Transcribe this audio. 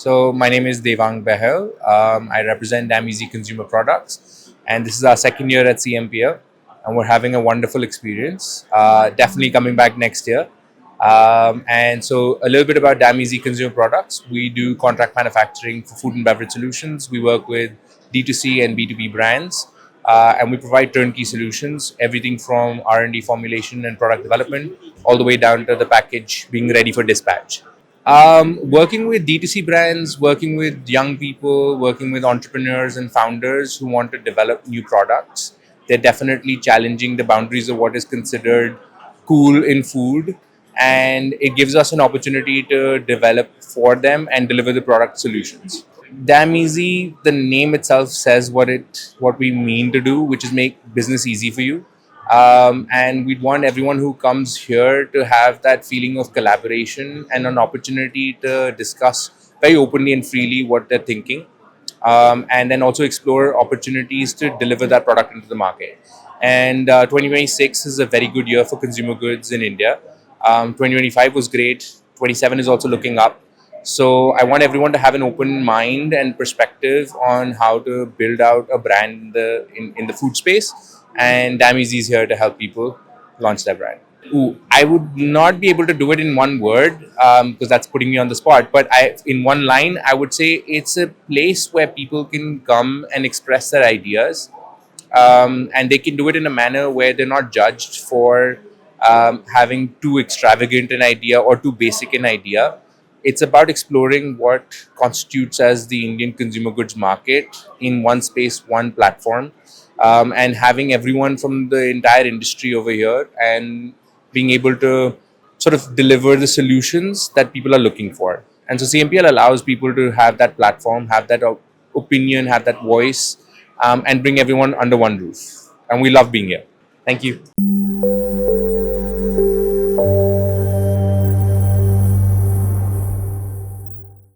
So my name is Devang Bahl. I represent Dameasy Consumer Products, and this is our second year at CMPL, and we're having a wonderful experience. Definitely coming back next year. And so a little bit about Dameasy Consumer Products. We do contract manufacturing for food and beverage solutions. We work with D2C and B2B brands, and we provide turnkey solutions, everything from R&D formulation and product development, all the way down to the package being ready for dispatch. Working with D2C brands, working with young people, working with entrepreneurs and founders who want to develop new products. They're definitely challenging the boundaries of what is considered cool in food. And it gives us an opportunity to develop for them and deliver the product solutions. Damn easy, the name itself says what we mean to do, which is make business easy for you. And we'd want everyone who comes here to have that feeling of collaboration and an opportunity to discuss very openly and freely what they're thinking, and then also explore opportunities to deliver that product into the market. And 2026 is a very good year for consumer goods in India. 2025 was great. 27 is also looking up. So I want everyone to have an open mind and perspective on how to build out a brand in the food space. And Dameasy is here to help people launch their brand. Ooh, I would not be able to do it in one word because that's putting me on the spot. But in one line, I would say it's a place where people can come and express their ideas, and they can do it in a manner where they're not judged for having too extravagant an idea or too basic an idea. It's about exploring what constitutes as the Indian consumer goods market in one space, one platform, and having everyone from the entire industry over here and being able to sort of deliver the solutions that people are looking for. And so CMPL allows people to have that platform, have that opinion, have that voice, and bring everyone under one roof. And we love being here. Thank you.